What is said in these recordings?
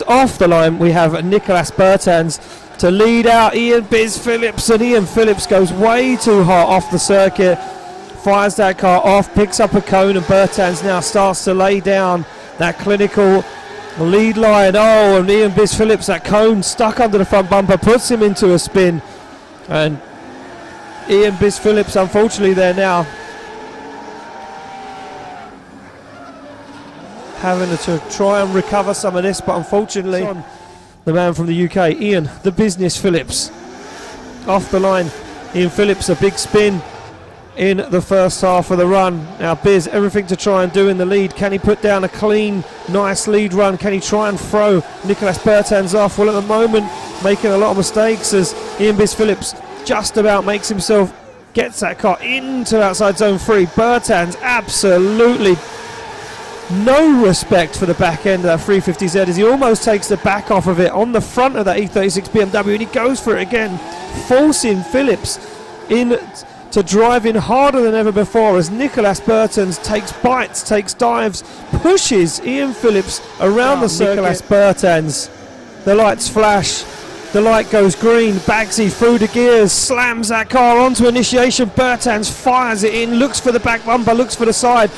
off the line, we have Nicholas Bertans to lead out Ian Biz Phillips, and Ian Phillips goes way too hot off the circuit, fires that car off, picks up a cone, and Bertans now starts to lay down that clinical lead line. Oh, and Ian Biz Phillips, that cone stuck under the front bumper, puts him into a spin, and Ian Biz Phillips unfortunately there now having to try and recover some of this, but unfortunately the man from the UK, Ian the Business Phillips, off the line. Ian Phillips, a big spin in the first half of the run. Now Biz, everything to try and do in the lead. Can he put down a clean, nice lead run? Can he try and throw Nicholas Bertans off? Well, at the moment, making a lot of mistakes as Ian Biz Phillips just about makes himself, gets that car into outside zone 3. Bertans absolutely no respect for the back end of that 350Z as he almost takes the back off of it on the front of that E36 BMW, and he goes for it again, forcing Phillips in to drive in harder than ever before as Nicholas Bertans takes bites, takes dives, pushes Ian Phillips around the circuit. Nicholas Bertans, the lights flash, the light goes green, Bagsy through the gears, slams that car onto initiation. Bertans fires it in, looks for the back bumper, looks for the side,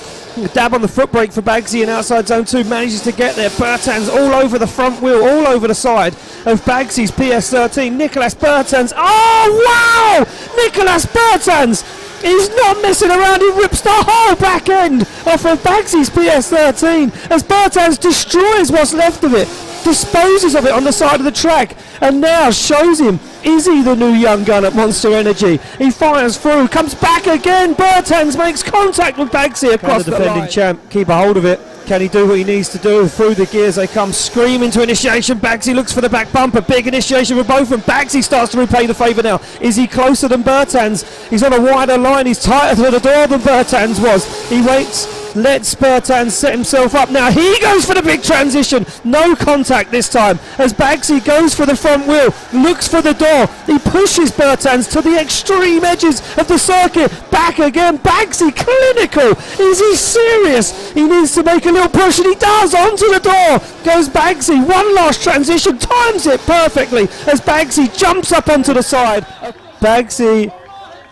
dab on the foot brake for Bagsy in outside zone 2, manages to get there. Bertans all over the front wheel, all over the side of Bagsy's PS13. Nicholas Bertans, oh wow! Nicholas Bertans, he's not messing around, he rips the whole back end off of Bagsy's PS13 as Bertans destroys what's left of it, disposes of it on the side of the track, and now shows him, is he the new young gun at Monster Energy? He fires through, comes back again, Bertans makes contact with Bagsy across the defending line. Champ keep a hold of it? Can he do what he needs to do? Through the gears they come, screaming to initiation. Bagsy looks for the back bumper, big initiation for both of them. Bagsy starts to repay the favour now. Is he closer than Bertans? He's on a wider line, he's tighter to the door than Bertans was. He waits, lets Bertans set himself up. Now he goes for the big transition. No contact this time as Bagsy goes for the front wheel, looks for the door. He pushes Bertans to the extreme edges of the circuit. Back again, Bagsy clinical. Is he serious? He needs to make a little push, and he does. Onto the door goes Bagsy. One last transition, times it perfectly as Bagsy jumps up onto the side. Bagsy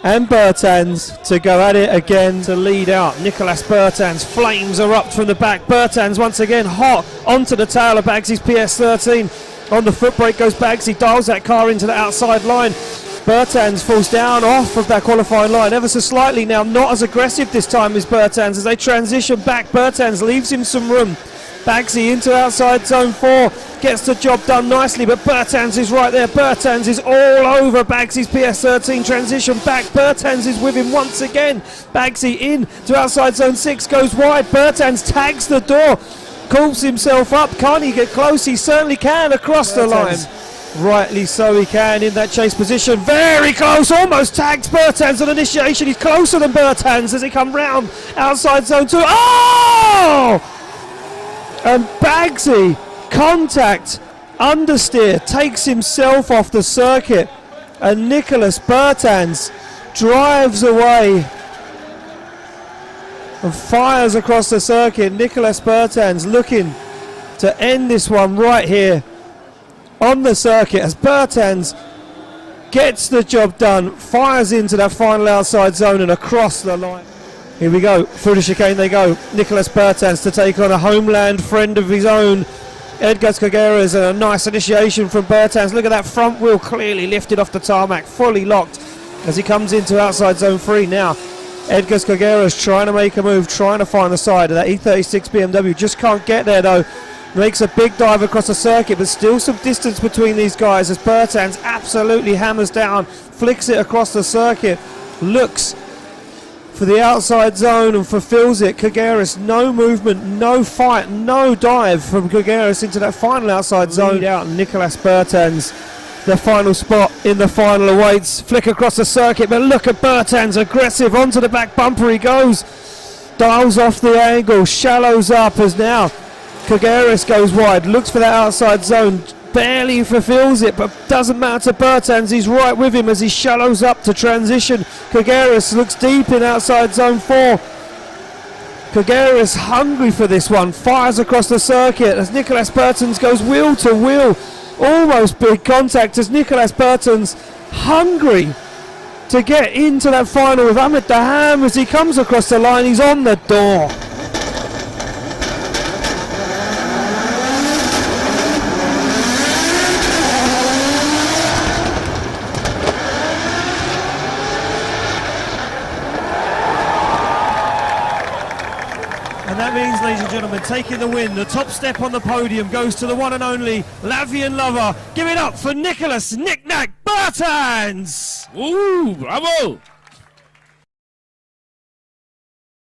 and Bertans to go at it again to lead out. Nicholas Bertans, flames erupt from the back. Bertans once again hot onto the tail of Bagsy's PS13. On the foot brake goes Bagsy, dials that car into the outside line. Bertans falls down off of that qualifying line ever so slightly now, not as aggressive this time as Bertans as they transition back. Bertans leaves him some room. Bagsy into outside zone 4, gets the job done nicely, but Bertans is right there. Bertans is all over Bagsy's PS13, transition back. Bertans is with him once again. Bagsy in to outside zone 6, goes wide. Bertans tags the door, calls himself up. Can't he get close? He certainly can across the line. Rightly so, he can in that chase position. Very close, almost tags Bertans on initiation. He's closer than Bertans as he come round outside zone 2. Oh! And Bagsy, contact, understeer, takes himself off the circuit, and Nicholas Bertans drives away and fires across the circuit. Nicholas Bertans looking to end this one right here on the circuit as Bertans gets the job done, fires into that final outside zone and across the line. Here we go, through the chicane they go. Nicholas Bertans to take on a homeland friend of his own, Edgar Cogueras, and a nice initiation from Bertans. Look at that front wheel clearly lifted off the tarmac, fully locked as he comes into outside zone 3 now. Edgar Cogueras trying to make a move, trying to find the side of that E36 BMW, just can't get there though. Makes a big dive across the circuit, but still some distance between these guys as Bertans absolutely hammers down, flicks it across the circuit, looks for the outside zone and fulfills it. Cogueras, no movement, no fight, no dive from Cogueras into that final outside zone. Out Nicholas Bertans, the final spot in the final awaits. Flick across the circuit, but look at Bertans, aggressive onto the back bumper he goes. Dials off the angle, shallows up as now Cogueras goes wide, looks for that outside zone, barely fulfills it, but doesn't matter to Bertans. He's right with him as he shallows up to transition. Cogueras looks deep in outside zone 4. Kagera's hungry for this one, fires across the circuit as Nicholas Burtons goes wheel to wheel. Almost big contact as Nicholas Burtons hungry to get into that final with Ahmed Daham as he comes across the line. He's on the door. And that means, ladies and gentlemen, taking the win, the top step on the podium goes to the one and only Latvian lover. Give it up for Nicholas Niknak Burtons! Bravo!